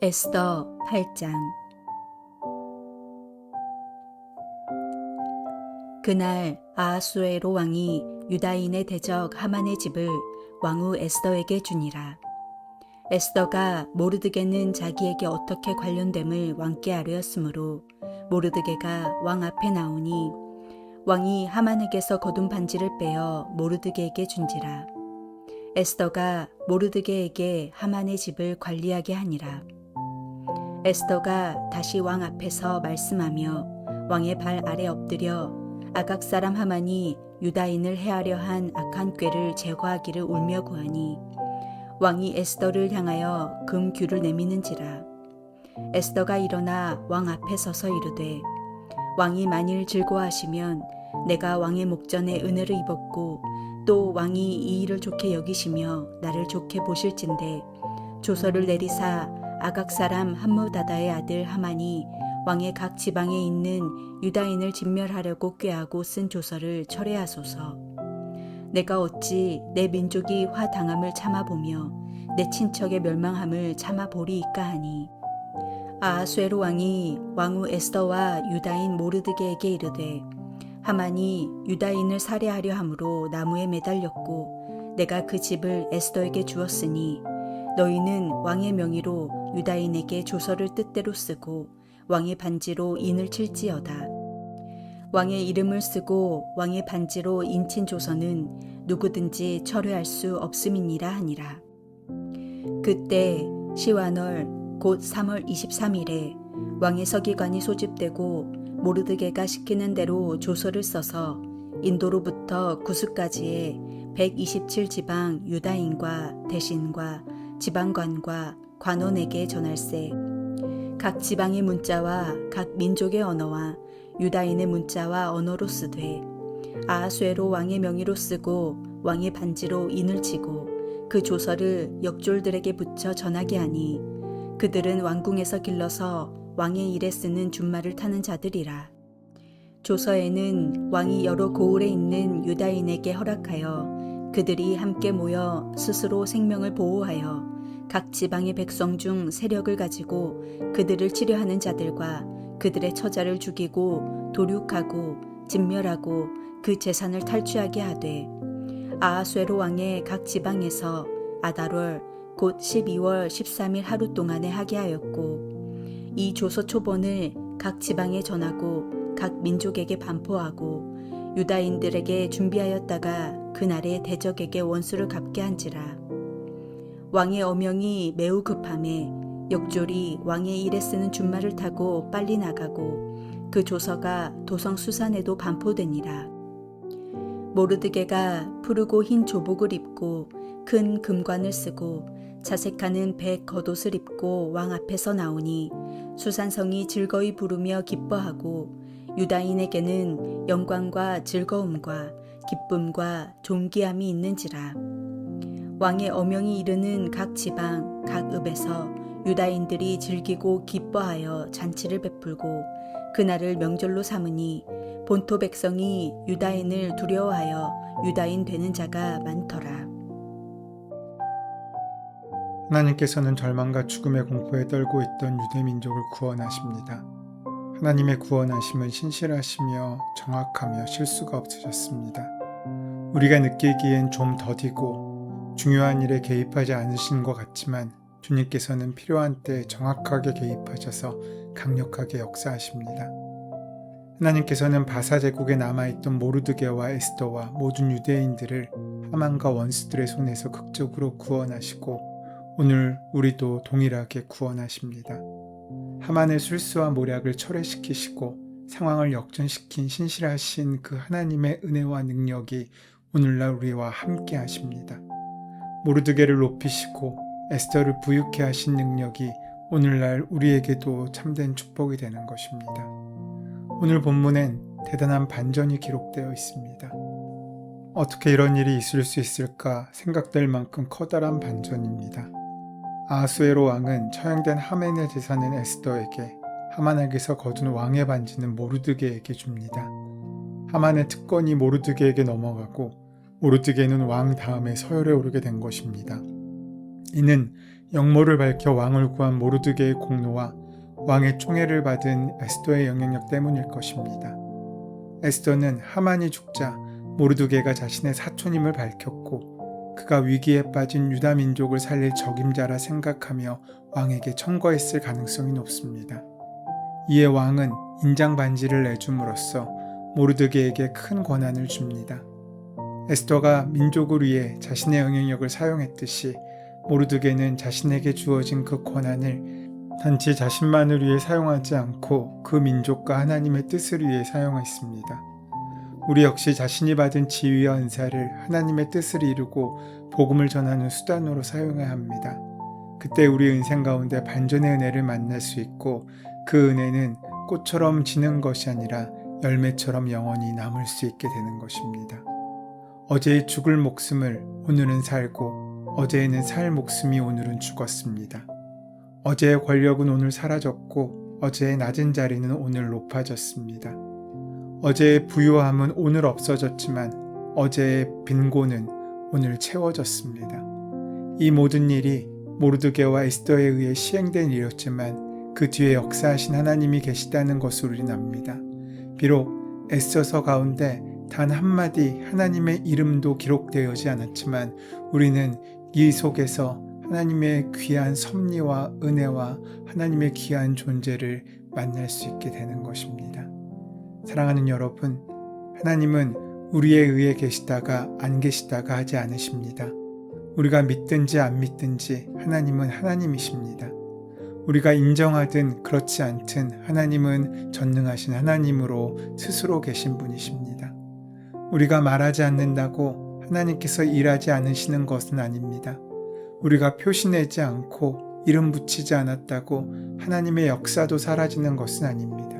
에스더 8장. 그날 아하수에로 왕이 유다인의 대적 하만의 집을 왕후 에스더에게 주니라. 에스더가 모르드게는 자기에게 어떻게 관련됨을 왕께 아뢰었으므로 모르드게가 왕 앞에 나오니 왕이 하만에게서 거둔 반지를 빼어 모르드게에게 준지라. 에스더가 모르드게에게 하만의 집을 관리하게 하니라. 에스더가 다시 왕 앞에서 말씀하며 왕의 발 아래 엎드려 아각 사람 하만이 유다인을 해하려 한 악한 꾀를 제거하기를 울며 구하니 왕이 에스더를 향하여 금규를 내미는지라. 에스더가 일어나 왕 앞에 서서 이르되, 왕이 만일 즐거워하시면 내가 왕의 목전에 은혜를 입었고 또 왕이 이 일을 좋게 여기시며 나를 좋게 보실진대 조서를 내리사 아각 사람 함므다다의 아들 하만이 왕의 각 지방에 있는 유다인을 진멸하려고 꾀하고 쓴 조서를 철회하소서. 내가 어찌 내 민족이 화당함을 참아보며 내 친척의 멸망함을 참아보리이까 하니, 아하수에로 왕이 왕후 에스더와 유다인 모르드게에게 이르되, 하만이 유다인을 살해하려 함으로 나무에 매달렸고 내가 그 집을 에스더에게 주었으니 너희는 왕의 명의로 유다인에게 조서를 뜻대로 쓰고 왕의 반지로 인을 칠지어다. 왕의 이름을 쓰고 왕의 반지로 인친 조서는 누구든지 철회할 수 없음이니라 하니라. 그때 시완월 곧 3월 23일에 왕의 서기관이 소집되고 모르드게가 시키는 대로 조서를 써서 인도로부터 구스까지의 127지방 유다인과 대신과 지방관과 관원에게 전할세. 각 지방의 문자와 각 민족의 언어와 유다인의 문자와 언어로 쓰되 아하수에로 왕의 명의로 쓰고 왕의 반지로 인을 치고 그 조서를 역졸들에게 붙여 전하게 하니 그들은 왕궁에서 길러서 왕의 일에 쓰는 준말을 타는 자들이라. 조서에는 왕이 여러 고을에 있는 유다인에게 허락하여 그들이 함께 모여 스스로 생명을 보호하여 각 지방의 백성 중 세력을 가지고 그들을 치려하는 자들과 그들의 처자를 죽이고 도륙하고 진멸하고 그 재산을 탈취하게 하되 아하수에로 왕의 각 지방에서 아달월 곧 12월 13일 하루 동안에 하게 하였고, 이 조서 초본을 각 지방에 전하고 각 민족에게 반포하고 유다인들에게 준비하였다가 그날에 대적에게 원수를 갚게 한지라. 왕의 어명이 매우 급함에 역졸이 왕의 일에 쓰는 준말을 타고 빨리 나가고 그 조서가 도성 수산에도 반포되니라. 모르드게가 푸르고 흰 조복을 입고 큰 금관을 쓰고 자색하는 백 겉옷을 입고 왕 앞에서 나오니 수산성이 즐거이 부르며 기뻐하고 유다인에게는 영광과 즐거움과 기쁨과 존귀함이 있는지라. 왕의 어명이 이르는 각 지방 각 읍에서 유다인들이 즐기고 기뻐하여 잔치를 베풀고 그날을 명절로 삼으니 본토 백성이 유다인을 두려워하여 유다인 되는 자가 많더라. 하나님께서는 절망과 죽음의 공포에 떨고 있던 유대민족을 구원하십니다. 하나님의 구원하심은 신실하시며 정확하며 실수가 없으셨습니다. 우리가 느끼기엔 좀 더디고 중요한 일에 개입하지 않으신 것 같지만 주님께서는 필요한 때에 정확하게 개입하셔서 강력하게 역사하십니다. 하나님께서는 바사 제국에 남아있던 모르드게와 에스더와 모든 유대인들을 하만과 원수들의 손에서 극적으로 구원하시고 오늘 우리도 동일하게 구원하십니다. 하만의 술수와 모략을 철회시키시고 상황을 역전시킨 신실하신 그 하나님의 은혜와 능력이 오늘날 우리와 함께 하십니다. 모르드게를 높이시고 에스더를 부유케 하신 능력이 오늘날 우리에게도 참된 축복이 되는 것입니다. 오늘 본문엔 대단한 반전이 기록되어 있습니다. 어떻게 이런 일이 있을 수 있을까 생각될 만큼 커다란 반전입니다. 아하수에로 왕은 처형된 하만의 제사는 에스더에게, 하만에게서 거둔 왕의 반지는 모르드게에게 줍니다. 하만의 특권이 모르드게에게 넘어가고 모르드게는 왕 다음에 서열에 오르게 된 것입니다. 이는 역모를 밝혀 왕을 구한 모르드게의 공로와 왕의 총애를 받은 에스더의 영향력 때문일 것입니다. 에스더는 하만이 죽자 모르드게가 자신의 사촌임을 밝혔고 그가 위기에 빠진 유다 민족을 살릴 적임자라 생각하며 왕에게 청구했을 가능성이 높습니다. 이에 왕은 인장 반지를 내줌으로써 모르드게에게 큰 권한을 줍니다. 에스더가 민족을 위해 자신의 영향력을 사용했듯이 모르드게는 자신에게 주어진 그 권한을 단지 자신만을 위해 사용하지 않고 그 민족과 하나님의 뜻을 위해 사용했습니다. 우리 역시 자신이 받은 지위와 은사를 하나님의 뜻을 이루고 복음을 전하는 수단으로 사용해야 합니다. 그때 우리 인생 가운데 반전의 은혜를 만날 수 있고 그 은혜는 꽃처럼 지는 것이 아니라 열매처럼 영원히 남을 수 있게 되는 것입니다. 어제의 죽을 목숨을 오늘은 살고 어제에는 살 목숨이 오늘은 죽었습니다. 어제의 권력은 오늘 사라졌고 어제의 낮은 자리는 오늘 높아졌습니다. 어제의 부유함은 오늘 없어졌지만 어제의 빈곤은 오늘 채워졌습니다. 이 모든 일이 모르드게와 에스더에 의해 시행된 일이었지만 그 뒤에 역사하신 하나님이 계시다는 것을 우리는 압니다. 비록 에스더서 가운데 단 한마디 하나님의 이름도 기록되어지 않았지만 우리는 이 속에서 하나님의 귀한 섭리와 은혜와 하나님의 귀한 존재를 만날 수 있게 되는 것입니다. 사랑하는 여러분, 하나님은 우리에 의해 계시다가 안 계시다가 하지 않으십니다. 우리가 믿든지 안 믿든지 하나님은 하나님이십니다. 우리가 인정하든 그렇지 않든 하나님은 전능하신 하나님으로 스스로 계신 분이십니다. 우리가 말하지 않는다고 하나님께서 일하지 않으시는 것은 아닙니다. 우리가 표시내지 않고 이름 붙이지 않았다고 하나님의 역사도 사라지는 것은 아닙니다.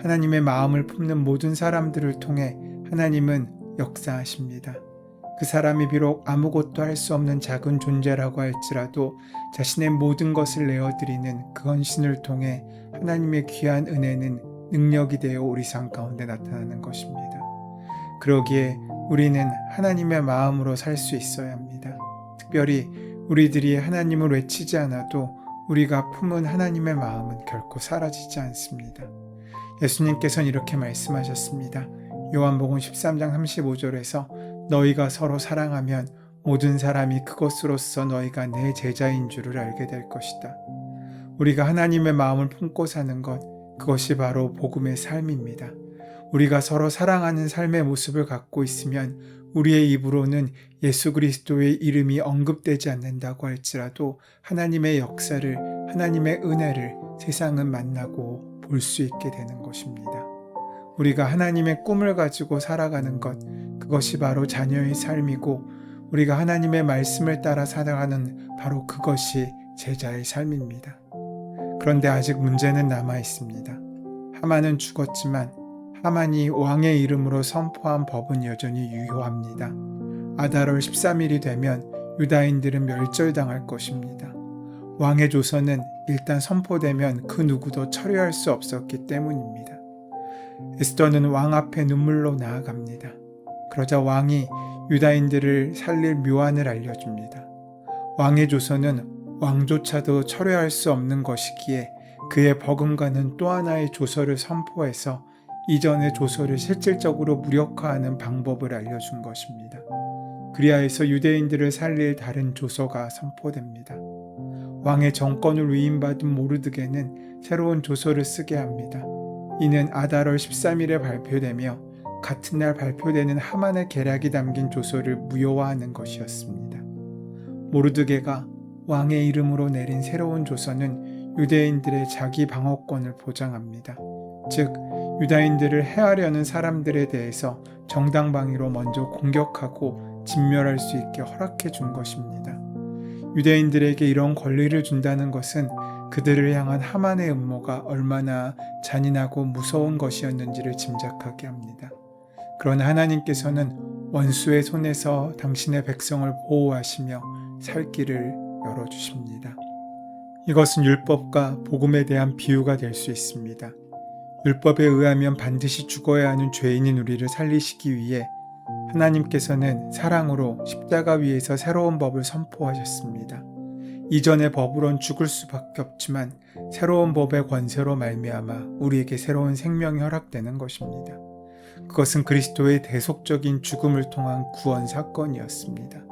하나님의 마음을 품는 모든 사람들을 통해 하나님은 역사하십니다. 그 사람이 비록 아무것도 할 수 없는 작은 존재라고 할지라도 자신의 모든 것을 내어드리는 그 헌신을 통해 하나님의 귀한 은혜는 능력이 되어 우리 삶 가운데 나타나는 것입니다. 그러기에 우리는 하나님의 마음으로 살 수 있어야 합니다. 특별히 우리들이 하나님을 외치지 않아도 우리가 품은 하나님의 마음은 결코 사라지지 않습니다. 예수님께서는 이렇게 말씀하셨습니다. 요한복음 13장 35절에서 너희가 서로 사랑하면 모든 사람이 그것으로써 너희가 내 제자인 줄을 알게 될 것이다. 우리가 하나님의 마음을 품고 사는 것, 그것이 바로 복음의 삶입니다. 우리가 서로 사랑하는 삶의 모습을 갖고 있으면 우리의 입으로는 예수 그리스도의 이름이 언급되지 않는다고 할지라도 하나님의 역사를, 하나님의 은혜를 세상은 만나고 볼 수 있게 되는 것입니다. 우리가 하나님의 꿈을 가지고 살아가는 것, 그것이 바로 자녀의 삶이고 우리가 하나님의 말씀을 따라 살아가는 바로 그것이 제자의 삶입니다. 그런데 아직 문제는 남아 있습니다. 하만은 죽었지만 하만이 왕의 이름으로 선포한 법은 여전히 유효합니다. 아달월 13일이 되면 유다인들은 멸절당할 것입니다. 왕의 조서는 일단 선포되면 그 누구도 처리할 수 없었기 때문입니다. 에스더는 왕 앞에 눈물로 나아갑니다. 그러자 왕이 유다인들을 살릴 묘안을 알려줍니다. 왕의 조서는 왕조차도 철회할 수 없는 것이기에 그의 버금가는 또 하나의 조서를 선포해서 이전의 조서를 실질적으로 무력화하는 방법을 알려준 것입니다. 그리하여서 유대인들을 살릴 다른 조서가 선포됩니다. 왕의 정권을 위임받은 모르드게는 새로운 조서를 쓰게 합니다. 이는 아달월 13일에 발표되며 같은 날 발표되는 하만의 계략이 담긴 조서를 무효화하는 것이었습니다. 모르드게가 왕의 이름으로 내린 새로운 조서는 유대인들의 자기 방어권을 보장합니다. 즉, 유다인들을 해하려는 사람들에 대해서 정당방위로 먼저 공격하고 진멸할 수 있게 허락해 준 것입니다. 유대인들에게 이런 권리를 준다는 것은 그들을 향한 하만의 음모가 얼마나 잔인하고 무서운 것이었는지를 짐작하게 합니다. 그러나 하나님께서는 원수의 손에서 당신의 백성을 보호하시며 살 길을 열어주십니다. 이것은 율법과 복음에 대한 비유가 될 수 있습니다. 율법에 의하면 반드시 죽어야 하는 죄인인 우리를 살리시기 위해 하나님께서는 사랑으로 십자가 위에서 새로운 법을 선포하셨습니다. 이전의 법으론 죽을 수밖에 없지만 새로운 법의 권세로 말미암아 우리에게 새로운 생명이 허락되는 것입니다. 그것은 그리스도의 대속적인 죽음을 통한 구원 사건이었습니다.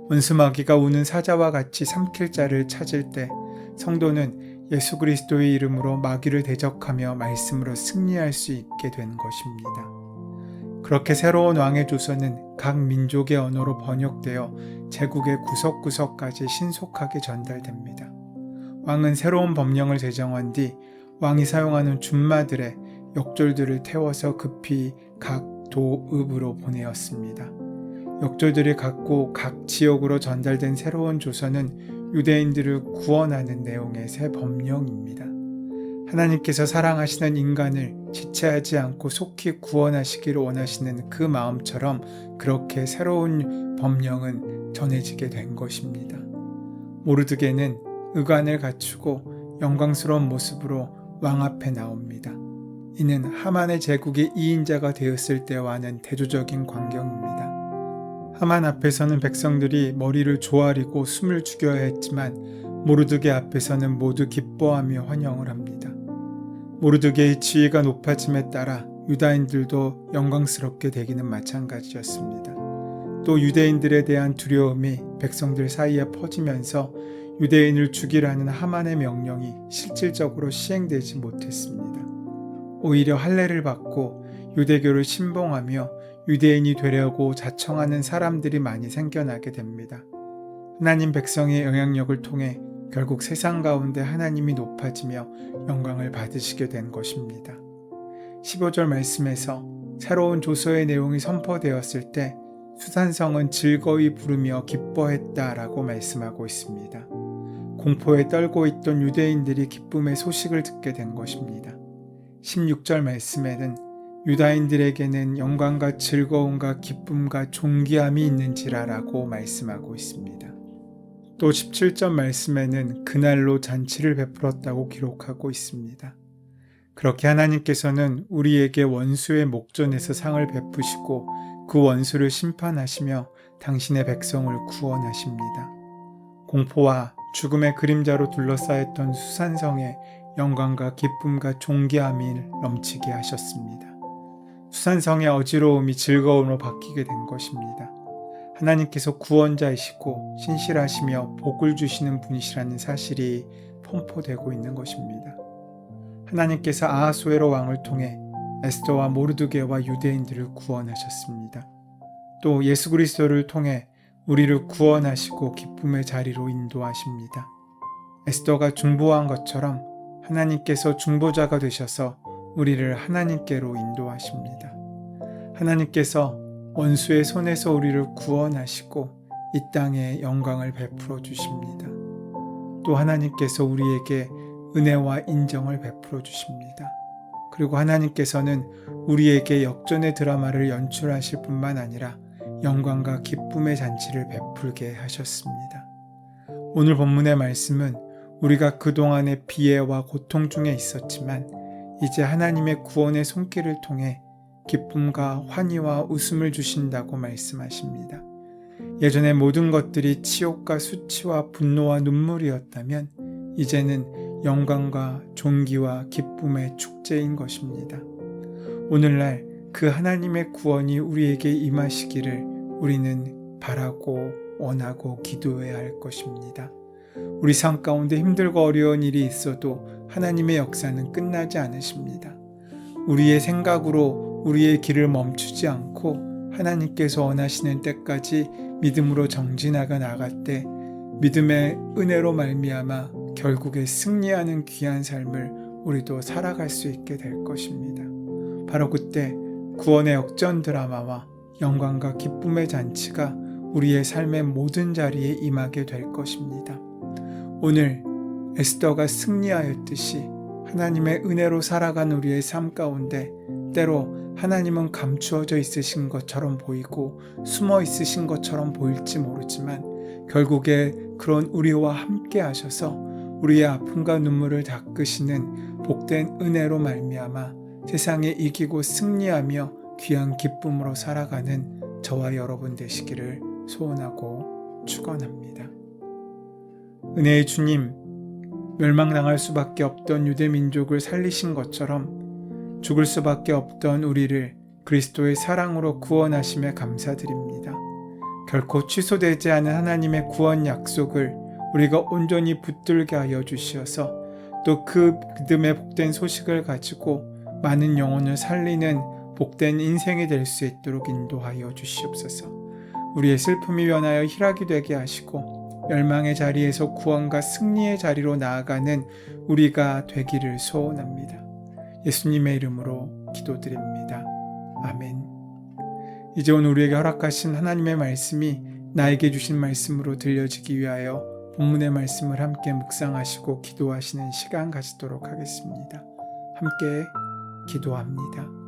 원수 마귀가 우는 사자와 같이 삼킬 자를 찾을 때 성도는 예수 그리스도의 이름으로 마귀를 대적하며 말씀으로 승리할 수 있게 된 것입니다. 그렇게 새로운 왕의 조서는 각 민족의 언어로 번역되어 제국의 구석구석까지 신속하게 전달됩니다. 왕은 새로운 법령을 제정한 뒤 왕이 사용하는 준마들의 역졸들을 태워서 급히 각 도읍으로 보내었습니다. 역졸들이 갖고 각 지역으로 전달된 새로운 조서는 유대인들을 구원하는 내용의 새 법령입니다. 하나님께서 사랑하시는 인간을 지체하지 않고 속히 구원하시기를 원하시는 그 마음처럼 그렇게 새로운 법령은 전해지게 된 것입니다. 모르드게는 의관을 갖추고 영광스러운 모습으로 왕 앞에 나옵니다. 이는 하만의 제국의 2인자가 되었을 때와는 대조적인 광경입니다. 하만 앞에서는 백성들이 머리를 조아리고 숨을 죽여야 했지만 모르드게 앞에서는 모두 기뻐하며 환영을 합니다. 모르드게의 지위가 높아짐에 따라 유다인들도 영광스럽게 되기는 마찬가지였습니다. 또 유대인들에 대한 두려움이 백성들 사이에 퍼지면서 유대인을 죽이라는 하만의 명령이 실질적으로 시행되지 못했습니다. 오히려 할례를 받고 유대교를 신봉하며 유대인이 되려고 자청하는 사람들이 많이 생겨나게 됩니다. 하나님 백성의 영향력을 통해 결국 세상 가운데 하나님이 높아지며 영광을 받으시게 된 것입니다. 15절 말씀에서 새로운 조서의 내용이 선포되었을 때 수산성은 즐거이 부르며 기뻐했다라고 말씀하고 있습니다. 공포에 떨고 있던 유대인들이 기쁨의 소식을 듣게 된 것입니다. 16절 말씀에는 유다인들에게는 영광과 즐거움과 기쁨과 존귀함이 있는지라라고 말씀하고 있습니다. 또 17절 말씀에는 그날로 잔치를 베풀었다고 기록하고 있습니다. 그렇게 하나님께서는 우리에게 원수의 목전에서 상을 베푸시고 그 원수를 심판하시며 당신의 백성을 구원하십니다. 공포와 죽음의 그림자로 둘러싸였던 수산성에 영광과 기쁨과 존귀함이 넘치게 하셨습니다. 수산성의 어지러움이 즐거움으로 바뀌게 된 것입니다. 하나님께서 구원자이시고 신실하시며 복을 주시는 분이시라는 사실이 선포되고 있는 것입니다. 하나님께서 아하수에로 왕을 통해 에스더와 모르드게와 유대인들을 구원하셨습니다. 또 예수 그리스도를 통해 우리를 구원하시고 기쁨의 자리로 인도하십니다. 에스더가 중보한 것처럼 하나님께서 중보자가 되셔서 우리를 하나님께로 인도하십니다. 하나님께서 원수의 손에서 우리를 구원하시고 이 땅에 영광을 베풀어 주십니다. 또 하나님께서 우리에게 은혜와 인정을 베풀어 주십니다. 그리고 하나님께서는 우리에게 역전의 드라마를 연출하실 뿐만 아니라 영광과 기쁨의 잔치를 베풀게 하셨습니다. 오늘 본문의 말씀은 우리가 그동안의 비애와 고통 중에 있었지만 이제 하나님의 구원의 손길을 통해 기쁨과 환희와 웃음을 주신다고 말씀하십니다. 예전에 모든 것들이 치욕과 수치와 분노와 눈물이었다면 이제는 영광과 존귀와 기쁨의 축제인 것입니다. 오늘날 그 하나님의 구원이 우리에게 임하시기를 우리는 바라고 원하고 기도해야 할 것입니다. 우리 삶 가운데 힘들고 어려운 일이 있어도 하나님의 역사는 끝나지 않으십니다. 우리의 생각으로 우리의 길을 멈추지 않고 하나님께서 원하시는 때까지 믿음으로 정진하여 나갈 때 믿음의 은혜로 말미암아 결국에 승리하는 귀한 삶을 우리도 살아갈 수 있게 될 것입니다. 바로 그때 구원의 역전 드라마와 영광과 기쁨의 잔치가 우리의 삶의 모든 자리에 임하게 될 것입니다. 오늘 에스더가 승리하였듯이 하나님의 은혜로 살아간 우리의 삶 가운데 때로 하나님은 감추어져 있으신 것처럼 보이고 숨어 있으신 것처럼 보일지 모르지만 결국에 그런 우리와 함께 하셔서 우리의 아픔과 눈물을 닦으시는 복된 은혜로 말미암아 세상에 이기고 승리하며 귀한 기쁨으로 살아가는 저와 여러분 되시기를 소원하고 축원합니다. 은혜의 주님, 멸망당할 수밖에 없던 유대 민족을 살리신 것처럼 죽을 수밖에 없던 우리를 그리스도의 사랑으로 구원하심에 감사드립니다. 결코 취소되지 않은 하나님의 구원 약속을 우리가 온전히 붙들게 하여 주시어서 또 그 믿음의 복된 소식을 가지고 많은 영혼을 살리는 복된 인생이 될 수 있도록 인도하여 주시옵소서. 우리의 슬픔이 변하여 희락이 되게 하시고 멸망의 자리에서 구원과 승리의 자리로 나아가는 우리가 되기를 소원합니다. 예수님의 이름으로 기도드립니다. 아멘. 이제 오늘 우리에게 허락하신 하나님의 말씀이 나에게 주신 말씀으로 들려지기 위하여 본문의 말씀을 함께 묵상하시고 기도하시는 시간 가지도록 하겠습니다. 함께 기도합니다.